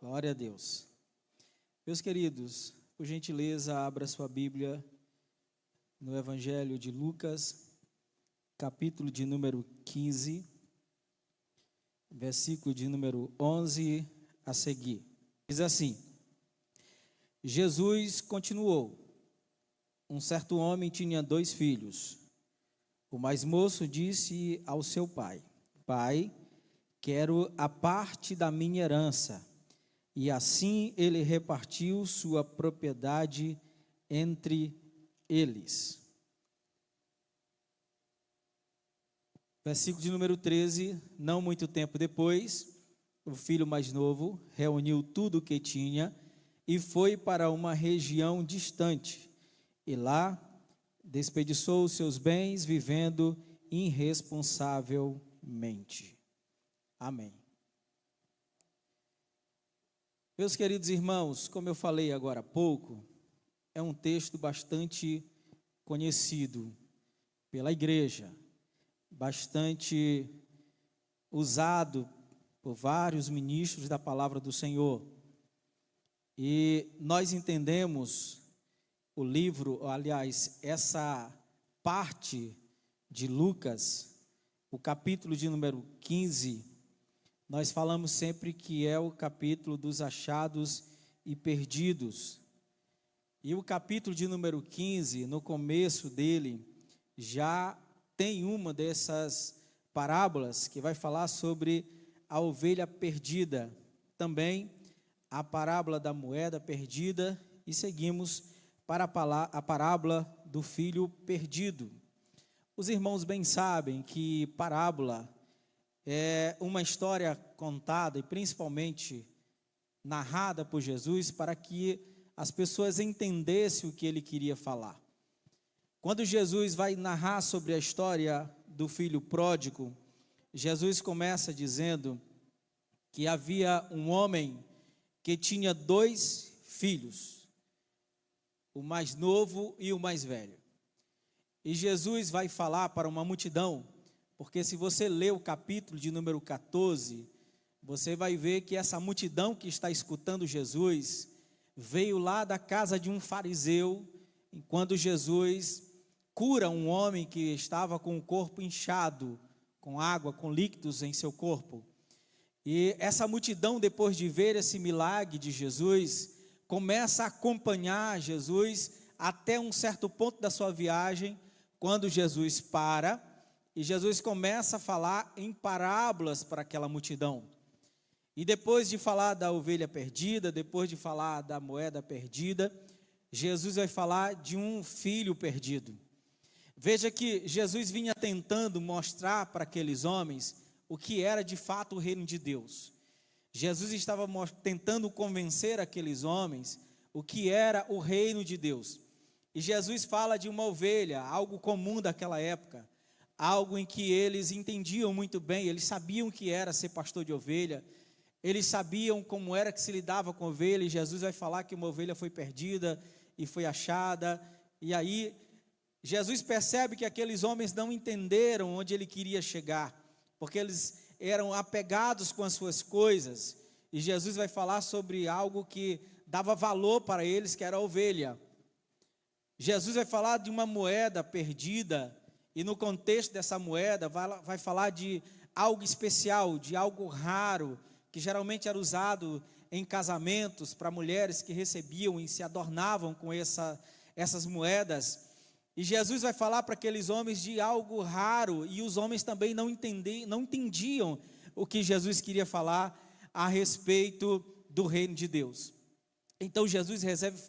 Glória a Deus. Meus queridos, por gentileza, abra sua Bíblia no Evangelho de Lucas, capítulo de número 15, versículo de número 11 a seguir. Diz assim: Jesus continuou. Um certo homem tinha 2 filhos. O mais moço disse ao seu pai: Pai, quero a parte da minha herança. E assim ele repartiu sua propriedade entre eles. Versículo de número 13. Não muito tempo depois, o filho mais novo reuniu tudo o que tinha e foi para uma região distante. E lá desperdiçou os seus bens vivendo irresponsavelmente. Amém. Meus queridos irmãos, como eu falei agora há pouco, é um texto bastante conhecido pela igreja, bastante usado por vários ministros da palavra do Senhor. E nós entendemos o livro, aliás, essa parte de Lucas, o capítulo de número 15, nós falamos sempre que é o capítulo dos achados e perdidos. E o capítulo de número 15, no começo dele, já tem uma dessas parábolas que vai falar sobre a ovelha perdida. Também a parábola da moeda perdida. E seguimos para a parábola do filho perdido. Os irmãos bem sabem que parábola é uma história contada e principalmente narrada por Jesus para que as pessoas entendessem o que ele queria falar. Quando Jesus vai narrar sobre a história do filho pródigo, Jesus começa dizendo que havia um homem que tinha 2 filhos, o mais novo e o mais velho. E Jesus vai falar para uma multidão, porque se você ler o capítulo de número 14, você vai ver que essa multidão que está escutando Jesus veio lá da casa de um fariseu, enquanto Jesus cura um homem que estava com o corpo inchado, com água, com líquidos em seu corpo. E essa multidão, depois de ver esse milagre de Jesus, começa a acompanhar Jesus até um certo ponto da sua viagem, quando Jesus para. E Jesus começa a falar em parábolas para aquela multidão. E depois de falar da ovelha perdida, depois de falar da moeda perdida, Jesus vai falar de um filho perdido. Veja que Jesus vinha tentando mostrar para aqueles homens o que era de fato o reino de Deus. Jesus estava tentando convencer aqueles homens o que era o reino de Deus. E Jesus fala de uma ovelha, algo comum daquela época. Algo em que eles entendiam muito bem, eles sabiam o que era ser pastor de ovelha, eles sabiam como era que se lidava com ovelha, e Jesus vai falar que uma ovelha foi perdida e foi achada, e aí Jesus percebe que aqueles homens não entenderam onde ele queria chegar, porque eles eram apegados com as suas coisas, e Jesus vai falar sobre algo que dava valor para eles, que era a ovelha. Jesus vai falar de uma moeda perdida, e no contexto dessa moeda vai falar de algo especial, de algo raro, que geralmente era usado em casamentos para mulheres que recebiam e se adornavam com essas moedas. E Jesus vai falar para aqueles homens de algo raro, e os homens também não entendiam o que Jesus queria falar a respeito do reino de Deus. Então Jesus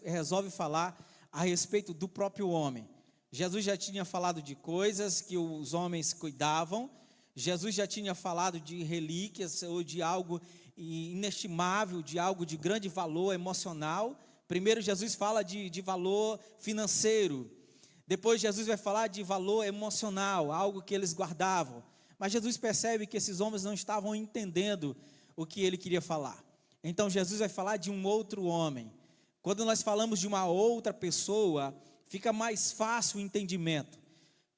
resolve falar a respeito do próprio homem. Jesus já tinha falado de coisas que os homens cuidavam, Jesus já tinha falado de relíquias ou de algo inestimável, de algo de grande valor emocional. Primeiro Jesus fala de valor financeiro, depois Jesus vai falar de valor emocional, algo que eles guardavam. Mas Jesus percebe que esses homens não estavam entendendo o que ele queria falar. Então Jesus vai falar de um outro homem. Quando nós falamos de uma outra pessoa, fica mais fácil o entendimento.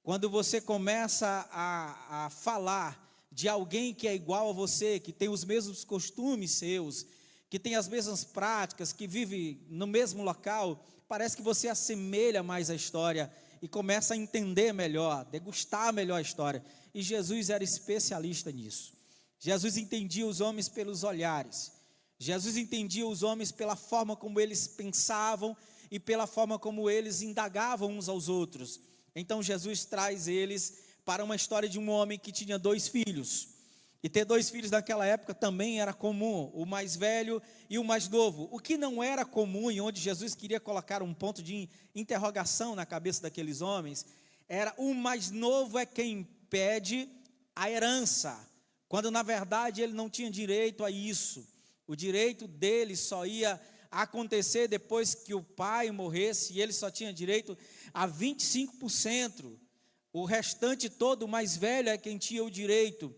Quando você começa a falar de alguém que é igual a você, que tem os mesmos costumes seus, que tem as mesmas práticas, que vive no mesmo local, parece que você assemelha mais a história e começa a entender melhor, degustar melhor a história. E Jesus era especialista nisso. Jesus entendia os homens pelos olhares. Jesus entendia os homens pela forma como eles pensavam e pela forma como eles indagavam uns aos outros. Então Jesus traz eles para uma história de um homem que tinha 2 filhos. E ter 2 filhos naquela época também era comum, o mais velho e o mais novo. O que não era comum, e onde Jesus queria colocar um ponto de interrogação na cabeça daqueles homens, era o mais novo é quem pede a herança, quando na verdade ele não tinha direito a isso. O direito dele só ia acontecer depois que o pai morresse, e ele só tinha direito a 25%. O restante todo, o mais velho, é quem tinha o direito.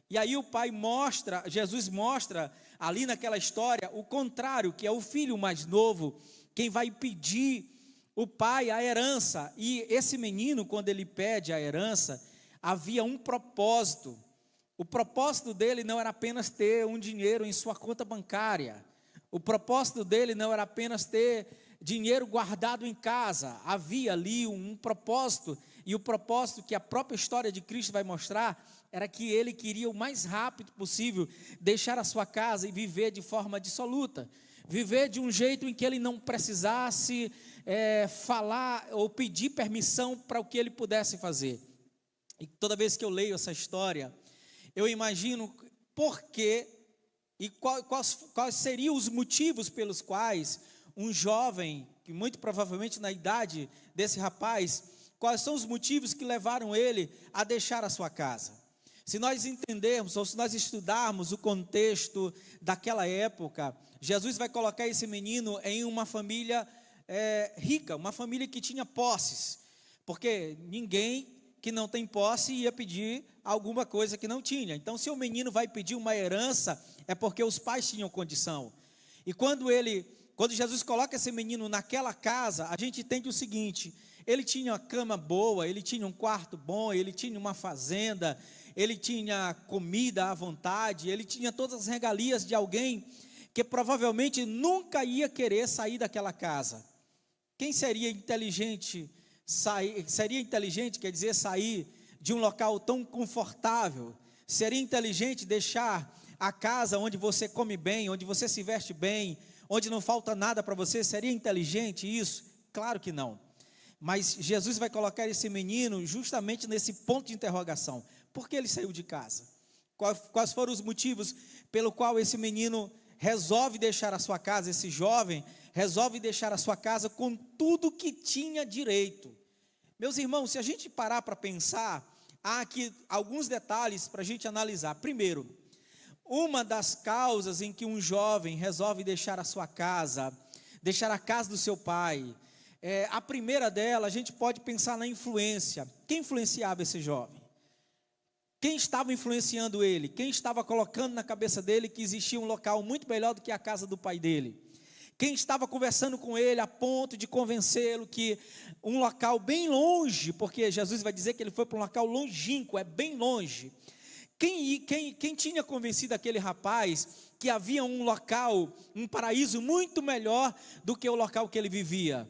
E aí o pai mostra, Jesus mostra ali naquela história o contrário, que é o filho mais novo, quem vai pedir o pai a herança. E esse menino, quando ele pede a herança, havia um propósito. O propósito dele não era apenas ter um dinheiro em sua conta bancária. O propósito dele não era apenas ter dinheiro guardado em casa. Havia ali um propósito, e o propósito que a própria história de Cristo vai mostrar era que ele queria o mais rápido possível deixar a sua casa e viver de forma dissoluta, viver de um jeito em que ele não precisasse falar ou pedir permissão para o que ele pudesse fazer. E toda vez que eu leio essa história, eu imagino por que e quais seriam os motivos pelos quais um jovem, que muito provavelmente na idade desse rapaz, quais são os motivos que levaram ele a deixar a sua casa. Se nós entendermos, ou se nós estudarmos o contexto daquela época, Jesus vai colocar esse menino em uma família rica, uma família que tinha posses, porque ninguém que não tem posse ia pedir alguma coisa que não tinha. Então, se o menino vai pedir uma herança, é porque os pais tinham condição. E quando Jesus coloca esse menino naquela casa, a gente entende o seguinte: ele tinha uma cama boa, ele tinha um quarto bom, ele tinha uma fazenda, ele tinha comida à vontade, ele tinha todas as regalias de alguém que provavelmente nunca ia querer sair daquela casa. Quem seria inteligente quer dizer, sair de um local tão confortável? Seria inteligente deixar a casa onde você come bem, onde você se veste bem, onde não falta nada para você? Seria inteligente isso? Claro que não. Mas Jesus vai colocar esse menino justamente nesse ponto de interrogação. Por que ele saiu de casa? Quais foram os motivos pelo qual esse menino resolve deixar a sua casa, esse jovem resolve deixar a sua casa com tudo que tinha direito? Meus irmãos, se a gente parar para pensar, há aqui alguns detalhes para a gente analisar. Primeiro, uma das causas em que um jovem resolve deixar a sua casa, deixar a casa do seu pai, a primeira dela, a gente pode pensar na influência. Quem influenciava esse jovem? Quem estava influenciando ele? Quem estava colocando na cabeça dele que existia um local muito melhor do que a casa do pai dele? Quem estava conversando com ele a ponto de convencê-lo que um local bem longe, porque Jesus vai dizer que ele foi para um local longínquo, é bem longe. Quem tinha convencido aquele rapaz que havia um local, um paraíso muito melhor do que o local que ele vivia?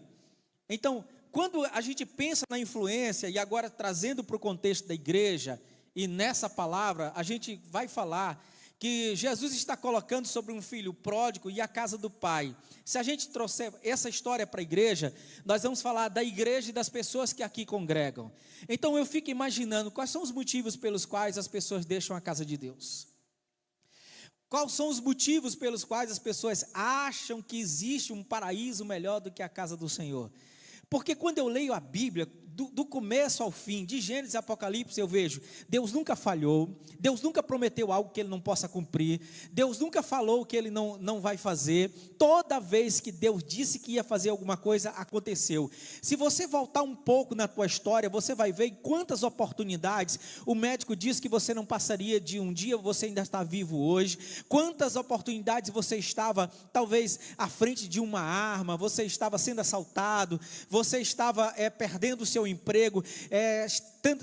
Então, quando a gente pensa na influência, e agora trazendo para o contexto da igreja, e nessa palavra a gente vai falar que Jesus está colocando sobre um filho pródigo e a casa do pai. Se a gente trouxer essa história para a igreja, nós vamos falar da igreja e das pessoas que aqui congregam. Então eu fico imaginando quais são os motivos pelos quais as pessoas deixam a casa de Deus. Quais são os motivos pelos quais as pessoas acham que existe um paraíso melhor do que a casa do Senhor? Porque quando eu leio a Bíblia, do começo ao fim, de Gênesis e Apocalipse, eu vejo, Deus nunca falhou, Deus nunca prometeu algo que Ele não possa cumprir, Deus nunca falou que Ele não vai fazer. Toda vez que Deus disse que ia fazer alguma coisa, aconteceu. Se você voltar um pouco na tua história, você vai ver quantas oportunidades o médico disse que você não passaria de um dia, você ainda está vivo hoje. Quantas oportunidades você estava, talvez, à frente de uma arma, você estava sendo assaltado, você estava perdendo o seu seu emprego,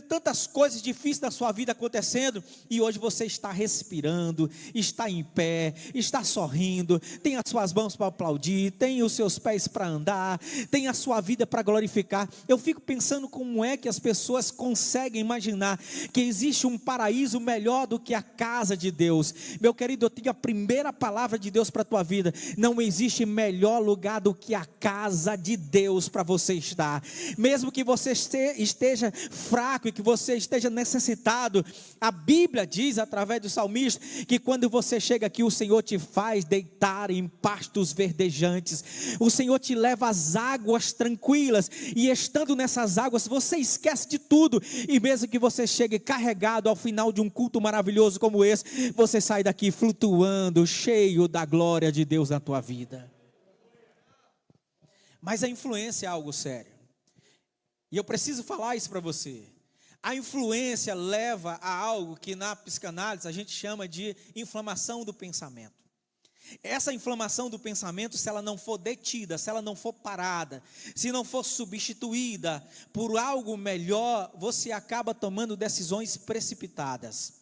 tantas coisas difíceis da sua vida acontecendo, e hoje você está respirando, está em pé, está sorrindo, tem as suas mãos para aplaudir, tem os seus pés para andar, tem a sua vida para glorificar. Eu fico pensando como é que as pessoas conseguem imaginar que existe um paraíso melhor do que a casa de Deus. Meu querido, eu tenho a primeira palavra de Deus para a tua vida: não existe melhor lugar do que a casa de Deus para você estar. Mesmo que você esteja fraco e que você esteja necessitado, a Bíblia diz através do salmista que quando você chega aqui, o Senhor te faz deitar em pastos verdejantes, o Senhor te leva às águas tranquilas, e estando nessas águas você esquece de tudo, e mesmo que você chegue carregado ao final de um culto maravilhoso como esse, você sai daqui flutuando, cheio da glória de Deus na tua vida. Mas a influência é algo sério, e eu preciso falar isso para você. A influência leva a algo que na psicanálise a gente chama de inflamação do pensamento. Essa inflamação do pensamento, se ela não for detida, se ela não for parada, se não for substituída por algo melhor, você acaba tomando decisões precipitadas.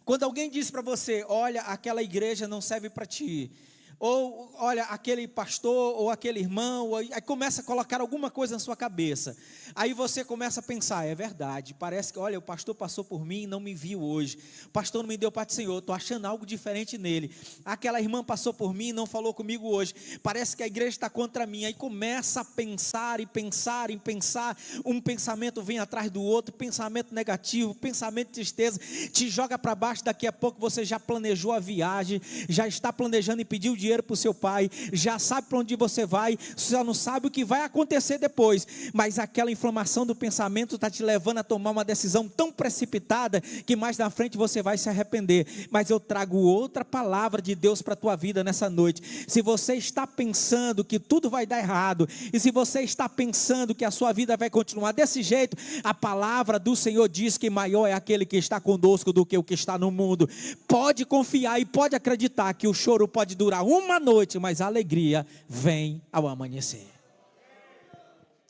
Quando alguém diz para você: olha, aquela igreja não serve para ti, ou olha, aquele pastor ou aquele irmão, aí começa a colocar alguma coisa na sua cabeça, aí você começa a pensar: é verdade, parece que, olha, o pastor passou por mim e não me viu hoje, o pastor não me deu parte do Senhor, estou achando algo diferente nele, aquela irmã passou por mim e não falou comigo hoje, parece que a igreja está contra mim. Aí começa a pensar e pensar e pensar, um pensamento vem atrás do outro, pensamento negativo, pensamento de tristeza, te joga para baixo. Daqui a pouco você já planejou a viagem, já está planejando em pedir o dinheiro para o seu pai, já sabe para onde você vai, só não sabe o que vai acontecer depois, mas aquela inflamação do pensamento está te levando a tomar uma decisão tão precipitada, que mais na frente você vai se arrepender. Mas eu trago outra palavra de Deus para a tua vida nessa noite. Se você está pensando que tudo vai dar errado, e se você está pensando que a sua vida vai continuar desse jeito, a palavra do Senhor diz que maior é aquele que está conosco do que o que está no mundo. Pode confiar e pode acreditar que o choro pode durar uma noite, mas a alegria vem ao amanhecer.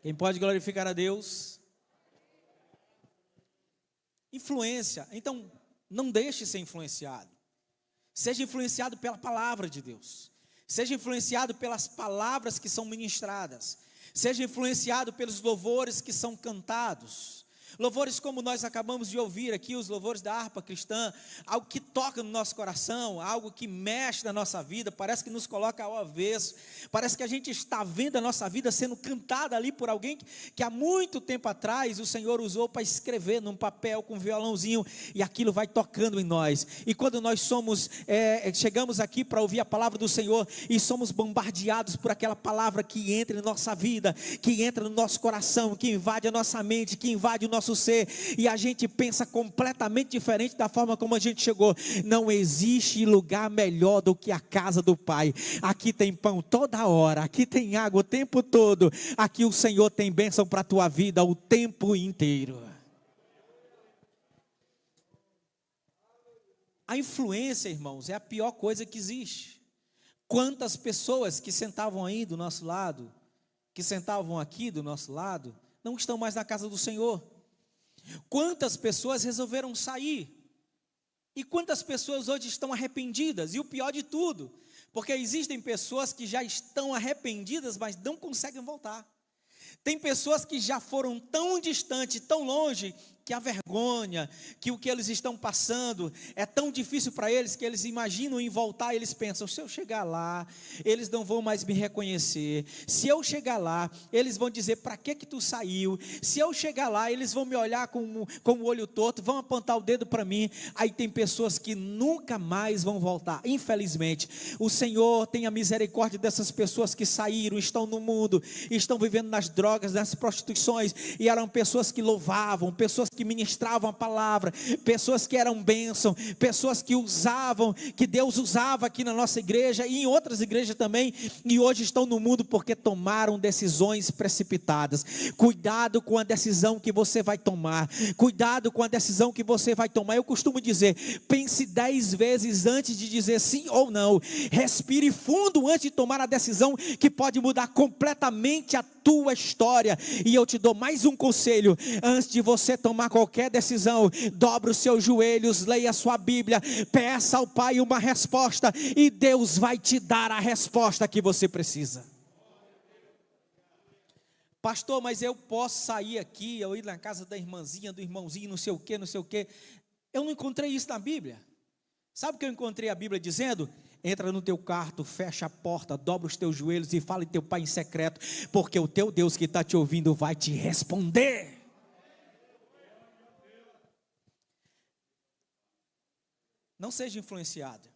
Quem pode glorificar a Deus? Influência. Então, não deixe ser influenciado. Seja influenciado pela palavra de Deus. Seja influenciado pelas palavras que são ministradas. Seja influenciado pelos louvores que são cantados. Louvores como nós acabamos de ouvir aqui, os louvores da harpa cristã, algo que toca no nosso coração, algo que mexe na nossa vida, parece que nos coloca ao avesso, parece que a gente está vendo a nossa vida sendo cantada ali por alguém que há muito tempo atrás o Senhor usou para escrever num papel com um violãozinho, e aquilo vai tocando em nós. E quando nós chegamos aqui para ouvir a palavra do Senhor, e somos bombardeados por aquela palavra que entra em nossa vida, que entra no nosso coração, que invade a nossa mente, que invade o nosso ser, e a gente pensa completamente diferente da forma como a gente chegou. Não existe lugar melhor do que a casa do Pai. Aqui tem pão toda hora, aqui tem água o tempo todo, aqui o Senhor tem bênção para a tua vida o tempo inteiro. A influência, irmãos, é a pior coisa que existe. Quantas pessoas que sentavam aí do nosso lado, que sentavam aqui do nosso lado, não estão mais na casa do Senhor? Quantas pessoas resolveram sair? E quantas pessoas hoje estão arrependidas? E o pior de tudo, porque existem pessoas que já estão arrependidas, mas não conseguem voltar. Tem pessoas que já foram tão distantes, tão longe, que a vergonha, que o que eles estão passando é tão difícil para eles, que eles imaginam em voltar, e eles pensam: se eu chegar lá, eles não vão mais me reconhecer, se eu chegar lá, eles vão dizer: para que tu saiu? Se eu chegar lá, eles vão me olhar com o olho torto, vão apontar o dedo para mim. Aí tem pessoas que nunca mais vão voltar. Infelizmente, o Senhor tenha misericórdia dessas pessoas que saíram, estão no mundo, estão vivendo nas drogas, nas prostituições, e eram pessoas que louvavam, pessoas que ministravam a palavra, pessoas que eram bênção, pessoas que usavam, que Deus usava aqui na nossa igreja e em outras igrejas também, e hoje estão no mundo porque tomaram decisões precipitadas. Cuidado com a decisão que você vai tomar, cuidado com a decisão que você vai tomar. Eu costumo dizer, pense 10 vezes antes de dizer sim ou não, respire fundo antes de tomar a decisão que pode mudar completamente a tua história. E eu te dou mais um conselho: antes de você tomar qualquer decisão, dobre os seus joelhos, leia a sua Bíblia, peça ao Pai uma resposta, e Deus vai te dar a resposta que você precisa. Pastor, mas eu posso sair aqui, eu ir na casa da irmãzinha, do irmãozinho, não sei o que, não sei o que. Eu não encontrei isso na Bíblia. Sabe o que eu encontrei a Bíblia dizendo? Entra no teu quarto, fecha a porta, dobra os teus joelhos e fala em teu Pai em secreto, porque o teu Deus que está te ouvindo vai te responder. Não seja influenciado.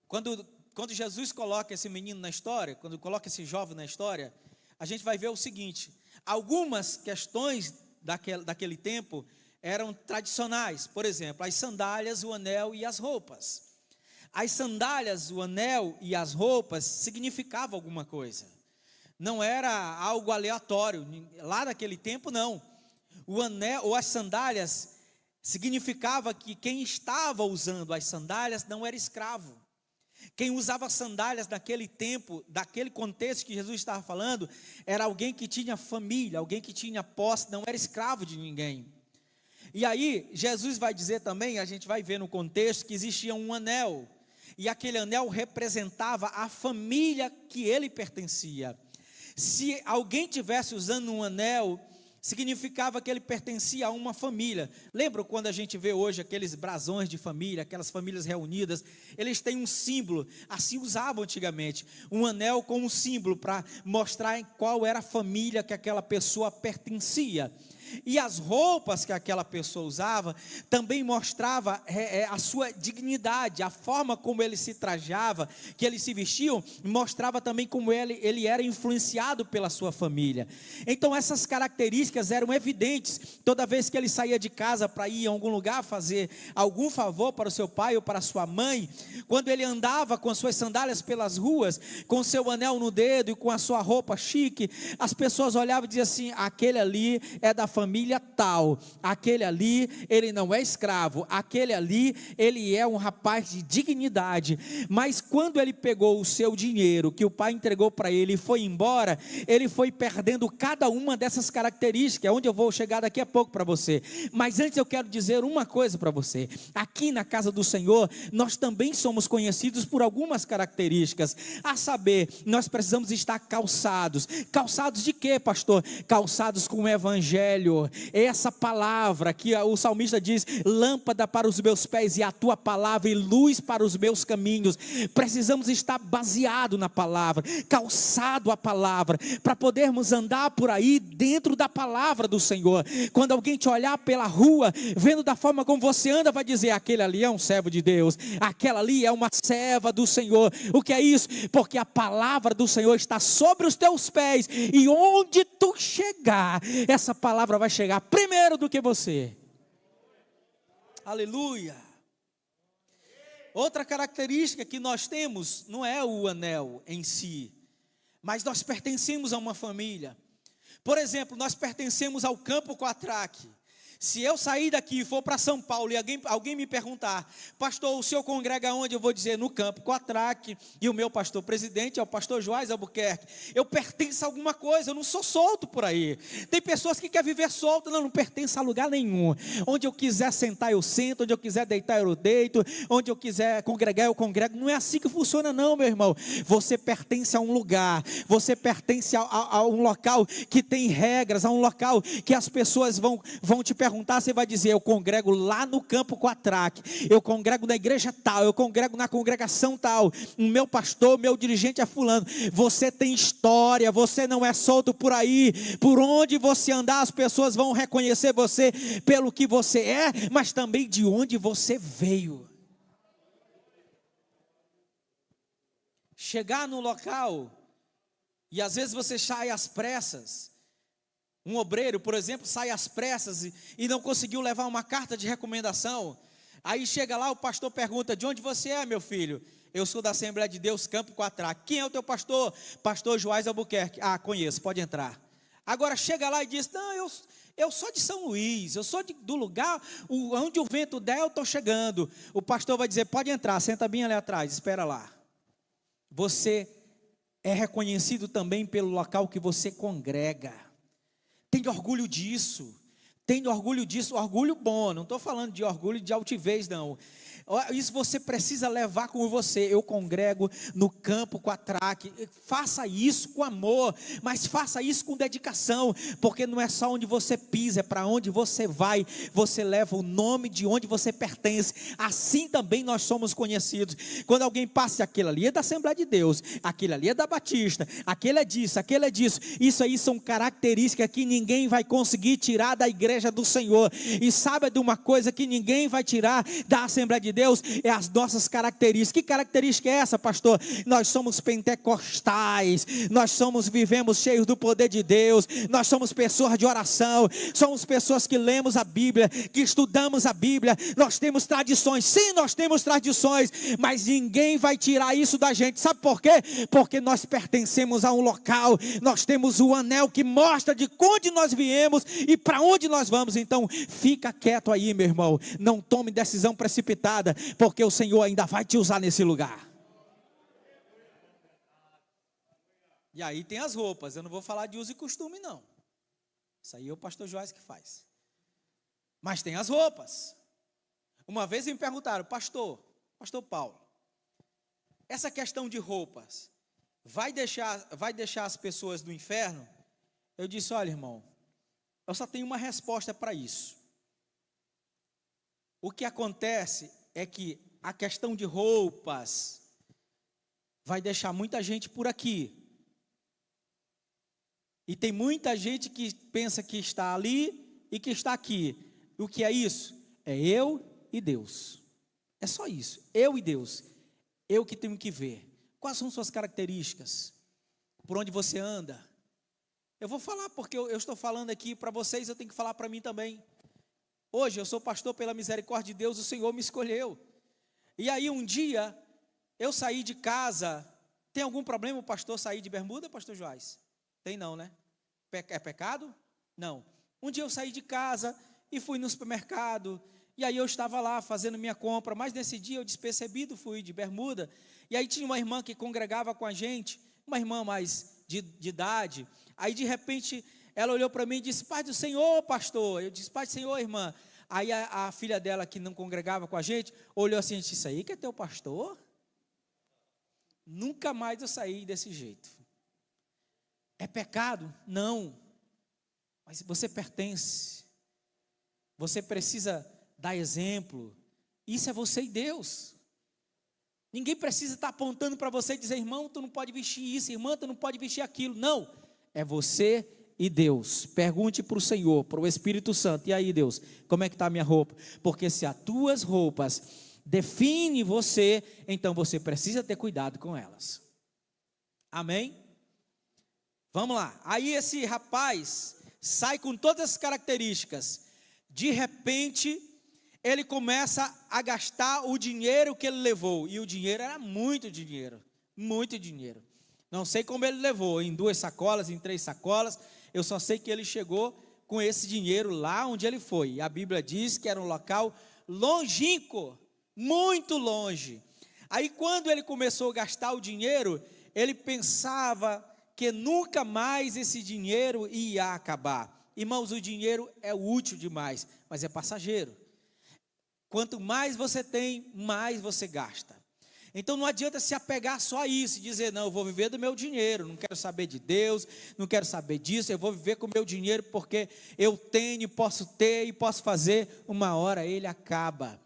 Quando Jesus coloca esse menino na história, quando coloca esse jovem na história, a gente vai ver o seguinte: algumas questões daquele tempo eram tradicionais. Por exemplo, as sandálias, o anel e as roupas. As sandálias, o anel e as roupas significavam alguma coisa. Não era algo aleatório. Lá naquele tempo não. O anel ou as sandálias significava que quem estava usando as sandálias não era escravo. Quem usava sandálias naquele tempo, daquele contexto que Jesus estava falando, era alguém que tinha família, alguém que tinha posse, não era escravo de ninguém. E aí, Jesus vai dizer também, a gente vai ver no contexto, que existia um anel, e aquele anel representava a família que ele pertencia. Se alguém tivesse usando um anel, significava que ele pertencia a uma família. Lembra quando a gente vê hoje aqueles brasões de família, aquelas famílias reunidas, eles têm um símbolo, assim usavam antigamente, um anel com um símbolo para mostrar em qual era a família que aquela pessoa pertencia. E as roupas que aquela pessoa usava também mostrava a sua dignidade, a forma como ele se trajava, que eles se vestiam, mostrava também como ele era influenciado pela sua família. Então essas características eram evidentes toda vez que ele saía de casa para ir a algum lugar fazer algum favor para o seu pai ou para a sua mãe. Quando ele andava com as suas sandálias pelas ruas, com o seu anel no dedo e com a sua roupa chique, as pessoas olhavam e diziam assim: aquele ali é da família tal, aquele ali, ele não é escravo, aquele ali, ele é um rapaz de dignidade. Mas quando ele pegou o seu dinheiro, que o pai entregou para ele e foi embora, ele foi perdendo cada uma dessas características, onde eu vou chegar daqui a pouco para você. Mas antes eu quero dizer uma coisa para você: aqui na casa do Senhor, nós também somos conhecidos por algumas características, a saber, nós precisamos estar calçados. Calçados de quê, pastor? Calçados com o evangelho. Essa palavra que o salmista diz: lâmpada para os meus pés e a tua palavra e luz para os meus caminhos. Precisamos estar baseado na palavra, calçado a palavra, para podermos andar por aí dentro da palavra do Senhor. Quando alguém te olhar pela rua, vendo da forma como você anda, vai dizer: aquele ali é um servo de Deus, aquela ali é uma serva do Senhor. O que é isso? Porque a palavra do Senhor está sobre os teus pés, e onde tu chegar, essa palavra vai chegar primeiro do que você. Aleluia. Outra característica que nós temos não é o anel em si, mas nós pertencemos a uma família. Por exemplo, nós pertencemos ao Campo Quatraque. Se eu sair daqui e for para São Paulo e alguém me perguntar: pastor, o senhor congrega onde? Eu vou dizer: no Campo Quatraque, e o meu pastor presidente é o pastor Joás Albuquerque. Eu pertenço a alguma coisa, eu não sou solto por aí. Tem pessoas que querem viver solto. Não pertenço a lugar nenhum. Onde eu quiser sentar eu sento, onde eu quiser deitar eu deito, onde eu quiser congregar eu congrego. Não é assim que funciona não, meu irmão. Você pertence a um lugar, você pertence a um local que tem regras, a um local que as pessoas vão te perguntar, você vai dizer: eu congrego lá no Campo Quatraque, eu congrego na igreja tal, eu congrego na congregação tal, o meu pastor, meu dirigente é fulano. Você tem história, você não é solto por aí. Por onde você andar, as pessoas vão reconhecer você pelo que você é, mas também de onde você veio. Chegar no local, e às vezes você sai às pressas, Um obreiro, por exemplo, sai às pressas e não conseguiu levar uma carta de recomendação. Aí chega lá, o pastor pergunta: de onde você é, meu filho? Eu sou da Assembleia de Deus, Campo Quatraque. Quem é o teu pastor? Pastor Joás Albuquerque. Ah, conheço, pode entrar. Agora chega lá e diz: não, eu sou de São Luís, eu sou do lugar onde o vento der, eu estou chegando. O pastor vai dizer: pode entrar, senta bem ali atrás, espera lá. Você é reconhecido também pelo local que você congrega. Tenha orgulho disso. Tenha orgulho disso, orgulho bom. Não estou falando de orgulho de altivez, não. Isso você precisa levar com você. Eu congrego no Campo Quatraque. Faça isso com amor, mas faça isso com dedicação, porque não é só onde você pisa, é para onde você vai. Você leva o nome de onde você pertence. Assim também nós somos conhecidos. Quando alguém passa, aquele ali é da Assembleia de Deus, aquele ali é da Batista, aquele é disso, aquele é disso. Isso aí são características que ninguém vai conseguir tirar da igreja do Senhor. E sabe de uma coisa que ninguém vai tirar da Assembleia de Deus? É as nossas características. Que característica é essa, pastor? Nós somos pentecostais, vivemos cheios do poder de Deus, nós somos pessoas de oração, somos pessoas que lemos a Bíblia, que estudamos a Bíblia, nós temos tradições. Sim, nós temos tradições, mas ninguém vai tirar isso da gente. Sabe por quê? Porque nós pertencemos a um local, nós temos o anel que mostra de onde nós viemos e para onde nós vamos. Então fica quieto aí, meu irmão, não tome decisão precipitada, porque o Senhor ainda vai te usar nesse lugar. E aí tem as roupas. Eu não vou falar de uso e costume, não. Isso aí é o pastor Joás que faz. Mas tem as roupas. Uma vez me perguntaram: pastor Paulo, essa questão de roupas vai deixar as pessoas no inferno? Eu disse: olha, irmão, eu só tenho uma resposta para isso. O que acontece é que a questão de roupas vai deixar muita gente por aqui. E tem muita gente que pensa que está ali e que está aqui. O que é isso? É eu e Deus. É só isso. Eu e Deus. Eu que tenho que ver. Quais são suas características? Por onde você anda? Eu vou falar, porque eu estou falando aqui para vocês, eu tenho que falar para mim também. Hoje eu sou pastor pela misericórdia de Deus, o Senhor me escolheu. E aí um dia, eu saí de casa. Tem algum problema o pastor sair de bermuda, pastor Joás? Tem não, né? É pecado? Não. Um dia eu saí de casa e fui no supermercado. E aí eu estava lá fazendo minha compra. Mas nesse dia eu despercebido fui de bermuda. E aí tinha uma irmã que congregava com a gente. Uma irmã mais de idade. Aí de repente ela olhou para mim e disse: paz do Senhor, pastor. Eu disse: paz do Senhor, irmã. Aí a filha dela, que não congregava com a gente, olhou assim e disse: isso aí que é teu pastor? Nunca mais eu saí desse jeito. É pecado? Não. Mas você pertence. Você precisa dar exemplo. Isso é você e Deus. Ninguém precisa estar apontando para você e dizer: irmão, tu não pode vestir isso, irmã, tu não pode vestir aquilo. Não. É você e Deus. Pergunte para o Senhor, para o Espírito Santo: e aí, Deus, como é que está a minha roupa? Porque se as tuas roupas definem você, então você precisa ter cuidado com elas. Amém? Vamos lá. Aí esse rapaz sai com todas as características. De repente, ele começa a gastar o dinheiro que ele levou. E o dinheiro era muito dinheiro. Muito dinheiro. Não sei como ele levou, em 2 sacolas, em 3 sacolas. Eu só sei que ele chegou com esse dinheiro lá onde ele foi. E a Bíblia diz que era um local longínquo, muito longe. Aí quando ele começou a gastar o dinheiro, ele pensava que nunca mais esse dinheiro ia acabar. Irmãos, o dinheiro é útil demais, mas é passageiro. Quanto mais você tem, mais você gasta. Então não adianta se apegar só a isso e dizer: não, eu vou viver do meu dinheiro, não quero saber de Deus, não quero saber disso, eu vou viver com o meu dinheiro porque eu tenho, posso ter e posso fazer. Uma hora ele acaba.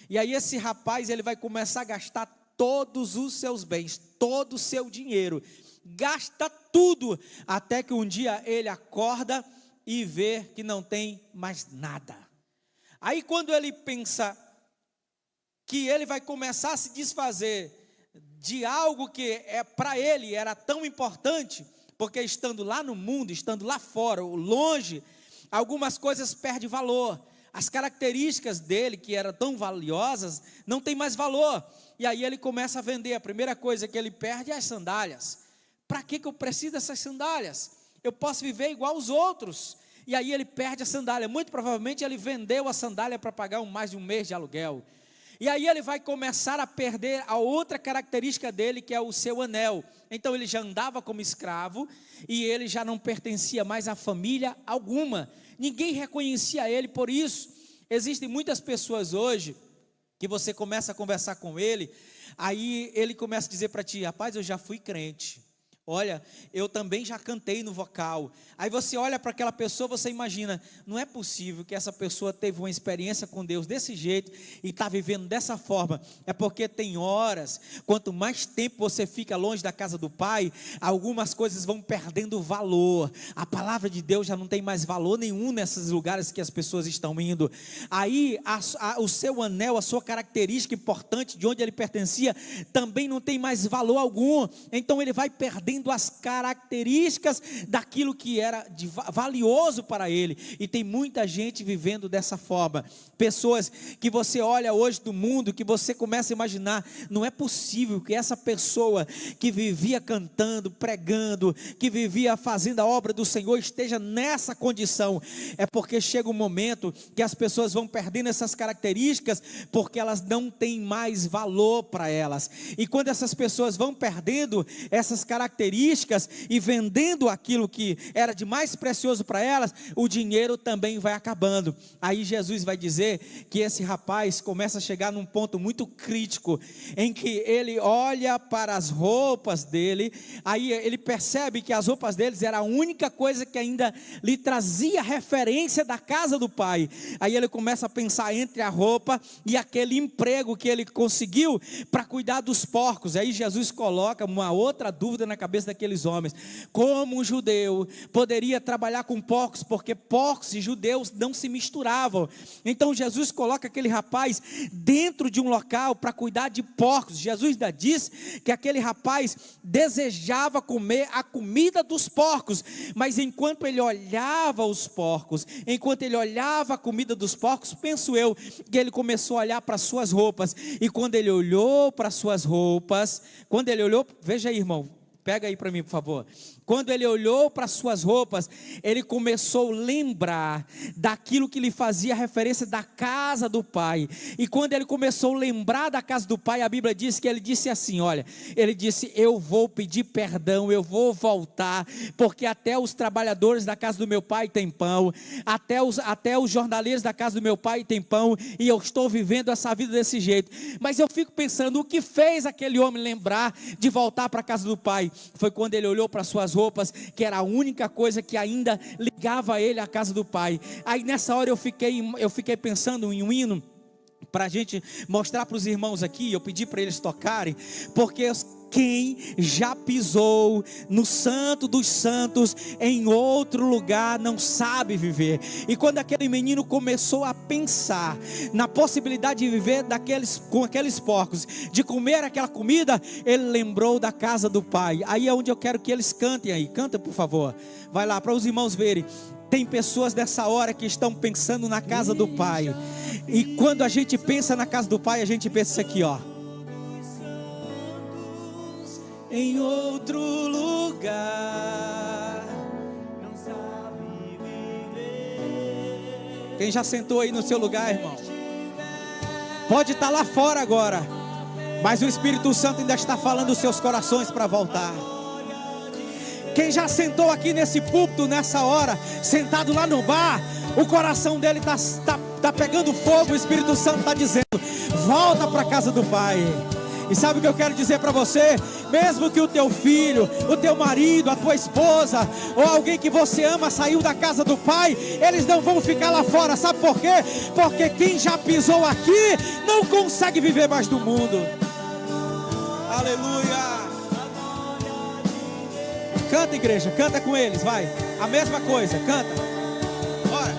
E aí esse rapaz, ele vai começar a gastar todos os seus bens, todo o seu dinheiro. Gasta tudo, até que um dia ele acorda e vê que não tem mais nada. Aí quando ele pensa que ele vai começar a se desfazer de algo que para ele era tão importante, porque estando lá no mundo, estando lá fora, longe, algumas coisas perdem valor. As características dele, que eram tão valiosas, não tem mais valor. E aí ele começa a vender. A primeira coisa que ele perde é as sandálias. Para que eu preciso dessas sandálias? Eu posso viver igual aos outros. E aí ele perde a sandália. Muito provavelmente ele vendeu a sandália para pagar mais de um mês de aluguel. E aí ele vai começar a perder a outra característica dele, que é o seu anel. Então ele já andava como escravo e ele já não pertencia mais a família alguma. Ninguém reconhecia ele por isso. Existem muitas pessoas hoje que você começa a conversar com ele, aí ele começa a dizer para ti: rapaz, eu já fui crente. Olha, eu também já cantei no vocal. Aí você olha para aquela pessoa, você imagina, não é possível que essa pessoa teve uma experiência com Deus desse jeito e está vivendo dessa forma. É porque tem horas, quanto mais tempo você fica longe da casa do Pai, algumas coisas vão perdendo valor. A palavra de Deus já não tem mais valor nenhum nesses lugares que as pessoas estão indo. Aí o seu anel, a sua característica importante de onde ele pertencia, também não tem mais valor algum. Então ele vai perdendo as características daquilo que era valioso para ele. E tem muita gente vivendo dessa forma. Pessoas que você olha hoje do mundo, que você começa a imaginar, não é possível que essa pessoa que vivia cantando, pregando, que vivia fazendo a obra do Senhor, esteja nessa condição. É porque chega um momento que as pessoas vão perdendo essas características, porque elas não têm mais valor para elas. E quando essas pessoas vão perdendo essas características e vendendo aquilo que era de mais precioso para elas, o dinheiro também vai acabando. Aí Jesus vai dizer que esse rapaz começa a chegar num ponto muito crítico, em que ele olha para as roupas dele, aí ele percebe que as roupas deles era a única coisa que ainda lhe trazia referência da casa do Pai. Aí ele começa a pensar entre a roupa e aquele emprego que ele conseguiu para cuidar dos porcos. Aí Jesus coloca uma outra dúvida na cabeça daqueles homens: como um judeu poderia trabalhar com porcos, porque porcos e judeus não se misturavam. Então Jesus coloca aquele rapaz dentro de um local para cuidar de porcos. Jesus ainda diz que aquele rapaz desejava comer a comida dos porcos, mas enquanto ele olhava os porcos, enquanto ele olhava a comida dos porcos, penso eu que ele começou a olhar para suas roupas. E quando ele olhou para suas roupas, veja aí, irmão, pega aí para mim, por favor. Quando ele olhou para suas roupas, ele começou a lembrar daquilo que lhe fazia referência da casa do Pai. E quando ele começou a lembrar da casa do Pai, a Bíblia diz que ele disse assim, olha, ele disse: eu vou pedir perdão, eu vou voltar, porque até os trabalhadores da casa do meu pai têm pão, até os jornaleiros da casa do meu pai têm pão, e eu estou vivendo essa vida desse jeito. Mas eu fico pensando, o que fez aquele homem lembrar de voltar para a casa do Pai? Foi quando ele olhou para suas roupas, que era a única coisa que ainda ligava ele à casa do Pai. Aí nessa hora eu fiquei pensando em um hino para a gente mostrar para os irmãos aqui. Eu pedi para eles tocarem, porque quem já pisou no santo dos santos em outro lugar não sabe viver. E quando aquele menino começou a pensar na possibilidade de viver com aqueles porcos, de comer aquela comida, ele lembrou da casa do Pai. Aí é onde eu quero que eles cantem aí. Canta, por favor. Vai lá para os irmãos verem. Tem pessoas dessa hora que estão pensando na casa do Pai. E quando a gente pensa na casa do Pai, a gente pensa isso aqui, ó: em outro lugar não sabe viver. Quem já sentou aí no seu lugar, irmão? Pode estar lá fora agora, mas o Espírito Santo ainda está falando os seus corações para voltar. Quem já sentou aqui nesse púlpito, nessa hora, sentado lá no bar, o coração dele está pegando fogo. O Espírito Santo está dizendo: volta para a casa do Pai. E sabe o que eu quero dizer para você? Mesmo que o teu filho, o teu marido, a tua esposa, ou alguém que você ama saiu da casa do Pai, eles não vão ficar lá fora. Sabe por quê? Porque quem já pisou aqui não consegue viver mais do mundo. Aleluia. Canta, igreja, canta com eles, vai. A mesma coisa, canta. Bora.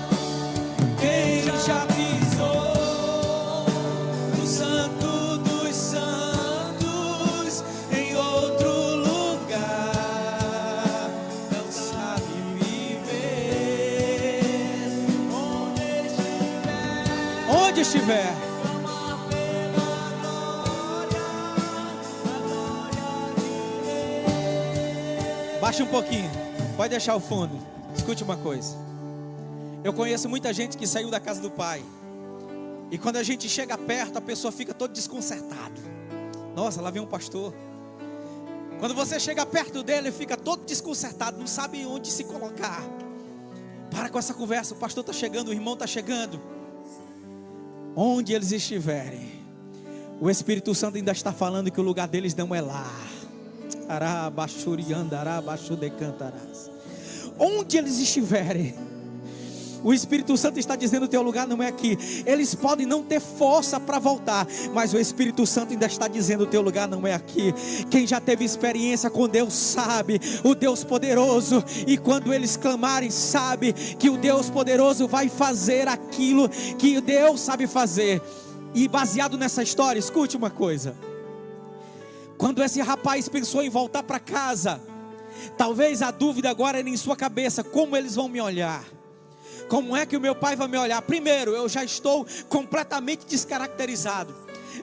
Quem já pisou no santo dos santos em outro lugar estiver. Baixa um pouquinho, pode deixar o fundo. Escute uma coisa. Eu conheço muita gente que saiu da casa do pai, e quando a gente chega perto, a pessoa fica todo desconcertada. Nossa, lá vem um pastor. Quando você chega perto dele, ele fica todo desconcertado, não sabe onde se colocar. Para com essa conversa, o pastor está chegando, o irmão está chegando. Onde eles estiverem, o Espírito Santo ainda está falando que o lugar deles não é lá. Onde eles estiverem, o Espírito Santo está dizendo: o teu lugar não é aqui. Eles podem não ter força para voltar, mas o Espírito Santo ainda está dizendo: o teu lugar não é aqui. Quem já teve experiência com Deus sabe, o Deus poderoso, e quando eles clamarem, sabe que o Deus poderoso vai fazer aquilo que Deus sabe fazer. E baseado nessa história, escute uma coisa. Quando esse rapaz pensou em voltar para casa, talvez a dúvida agora era em sua cabeça: como eles vão me olhar? Como é que o meu pai vai me olhar? Primeiro, eu já estou completamente descaracterizado.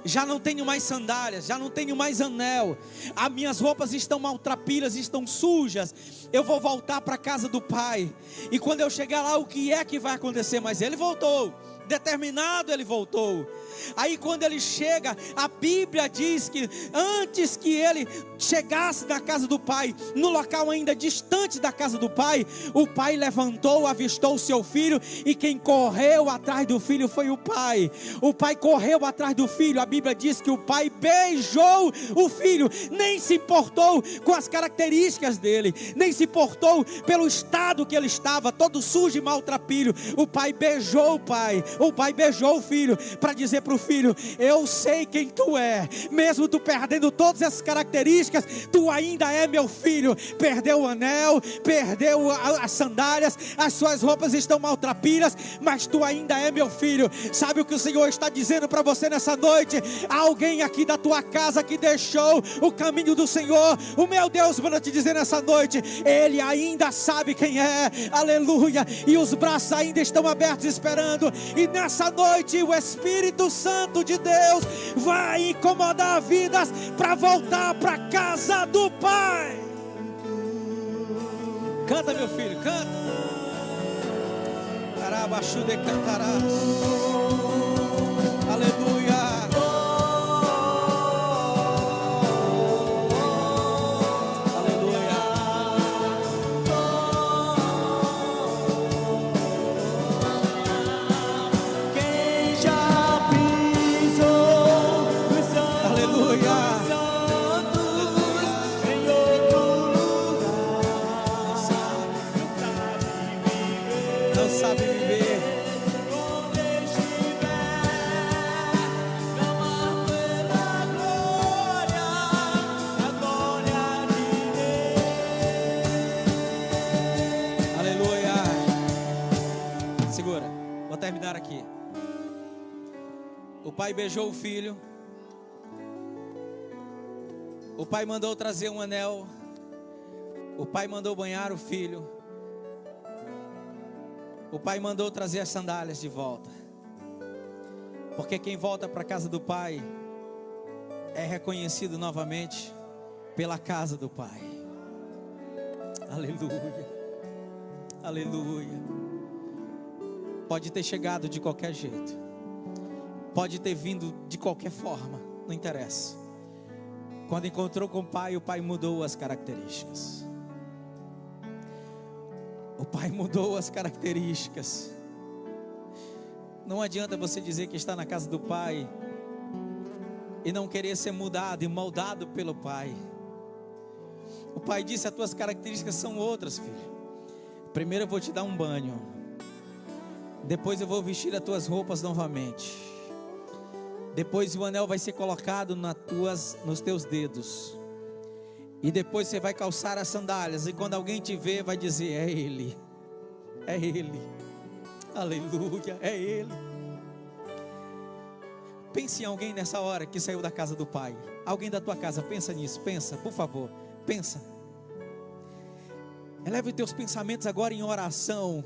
Já não tenho mais sandálias, já não tenho mais anel. As minhas roupas estão maltrapilhas, estão sujas. Eu vou voltar para a casa do pai. E quando eu chegar lá, o que é que vai acontecer? Mas ele voltou. Determinado, ele voltou. Aí quando ele chega, a Bíblia diz que antes que ele chegasse na casa do pai, no local ainda distante da casa do pai, o pai levantou, avistou o seu filho, e quem correu atrás do filho foi o pai. O pai correu atrás do filho. A Bíblia diz que o pai beijou o filho, nem se importou com as características dele, nem se importou pelo estado que ele estava, todo sujo e maltrapilho. O pai beijou o pai beijou o filho, para dizer para o filho: eu sei quem tu é, mesmo tu perdendo todas essas características, tu ainda é meu filho. Perdeu o anel, perdeu as sandálias, as suas roupas estão maltrapilhas, mas tu ainda é meu filho. Sabe o que o Senhor está dizendo para você nessa noite? Há alguém aqui da tua casa que deixou o caminho do Senhor. O meu Deus manda te dizer nessa noite: Ele ainda sabe quem é, aleluia, e os braços ainda estão abertos esperando. E nessa noite o Espírito Santo de Deus vai incomodar vidas para voltar para a casa do Pai. Canta, meu filho, canta. Carabachu de cantarás. Aleluia. Terminar aqui. O pai beijou o filho. O pai mandou trazer um anel. O pai mandou banhar o filho. O pai mandou trazer as sandálias de volta. Porque quem volta para a casa do pai é reconhecido novamente pela casa do pai. Aleluia. Aleluia. Pode ter chegado de qualquer jeito, pode ter vindo de qualquer forma, não interessa. Quando encontrou com o pai mudou as características. O pai mudou as características. Não adianta você dizer que está na casa do pai e não querer ser mudado e moldado pelo pai. O pai disse: as tuas características são outras, filho. Primeiro eu vou te dar um banho, depois eu vou vestir as tuas roupas novamente. Depois o anel vai ser colocado nos teus dedos. E depois você vai calçar as sandálias. E quando alguém te ver, vai dizer: é Ele. É Ele. Aleluia, é Ele. Pense em alguém nessa hora que saiu da casa do Pai. Alguém da tua casa, pensa nisso. Pensa, por favor, pensa. Eleve os teus pensamentos agora em oração.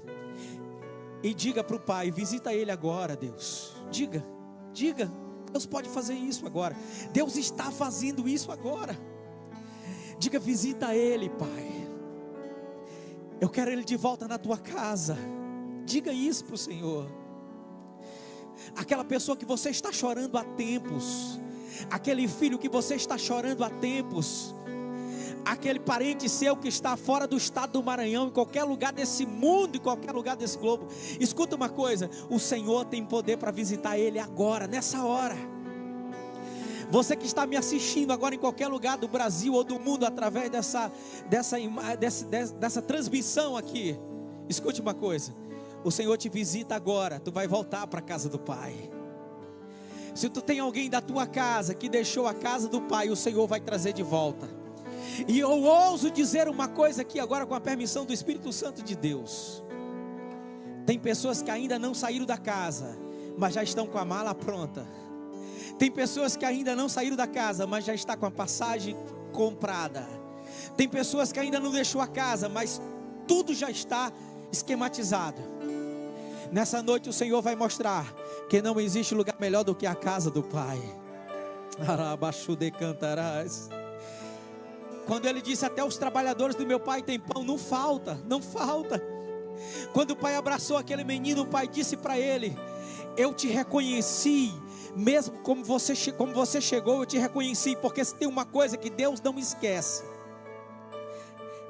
e diga para o Pai: visita ele agora, Deus. Diga, Deus pode fazer isso agora. Deus está fazendo isso agora. Diga: visita ele, Pai. Eu quero ele de volta na tua casa. Diga isso para o Senhor. Aquela pessoa que você está chorando há tempos, aquele filho que você está chorando há tempos, aquele parente seu que está fora do estado do Maranhão, em qualquer lugar desse mundo, em qualquer lugar desse globo, escuta uma coisa: o Senhor tem poder para visitar ele agora, nessa hora. Você que está me assistindo agora em qualquer lugar do Brasil ou do mundo, através dessa transmissão aqui, escute uma coisa: o Senhor te visita agora. Tu vai voltar para a casa do Pai. Se tu tem alguém da tua casa que deixou a casa do Pai, o Senhor vai trazer de volta. E eu ouso dizer uma coisa aqui agora, com a permissão do Espírito Santo de Deus. Tem pessoas que ainda não saíram da casa, mas já estão com a mala pronta. Tem pessoas que ainda não saíram da casa, mas já está com a passagem comprada. Tem pessoas que ainda não deixou a casa, mas tudo já está esquematizado. Nessa noite o Senhor vai mostrar que não existe lugar melhor do que a casa do Pai. Arabaxu de cantarás. Quando ele disse: até os trabalhadores do meu Pai têm pão, não falta. Quando o Pai abraçou aquele menino, o Pai disse para ele: eu te reconheci, mesmo como você chegou, eu te reconheci, porque se tem uma coisa que Deus não esquece,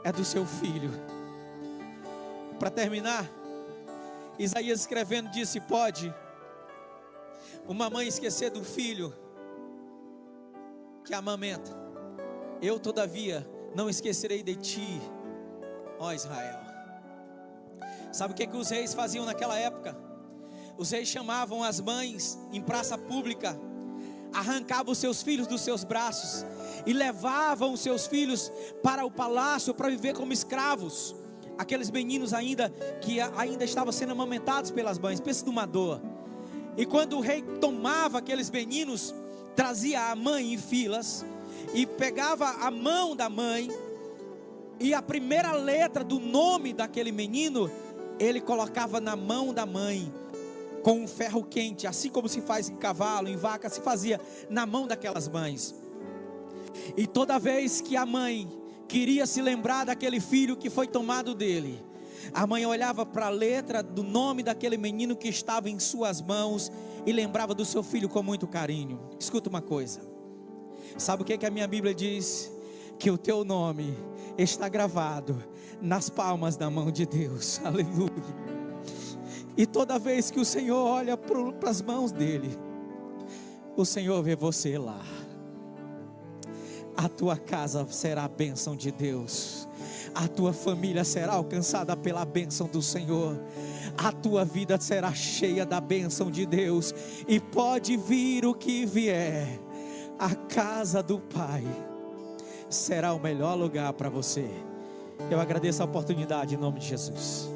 é do seu filho. Para terminar, Isaías escrevendo disse: pode uma mãe esquecer do filho que amamenta? Eu todavia não esquecerei de ti, ó Israel. Sabe o que os reis faziam naquela época? Os reis chamavam as mães em praça pública, arrancavam os seus filhos dos seus braços e levavam os seus filhos para o palácio para viver como escravos. Aqueles meninos que ainda estavam sendo amamentados pelas mães. Pensa numa dor. E quando o rei tomava aqueles meninos, trazia a mãe em filas e pegava a mão da mãe, e a primeira letra do nome daquele menino ele colocava na mão da mãe com um ferro quente, assim como se faz em cavalo, em vaca, se fazia na mão daquelas mães. E toda vez que a mãe queria se lembrar daquele filho que foi tomado dele, a mãe olhava para a letra do nome daquele menino que estava em suas mãos e lembrava do seu filho com muito carinho. Escuta uma coisa: sabe o que a minha Bíblia diz? Que o teu nome está gravado nas palmas da mão de Deus. Aleluia. E toda vez que o Senhor olha para as mãos dele, o Senhor vê você lá. A tua casa será a bênção de Deus. A tua família será alcançada pela bênção do Senhor. A tua vida será cheia da bênção de Deus. E pode vir o que vier, a casa do Pai será o melhor lugar para você. Eu agradeço a oportunidade em nome de Jesus.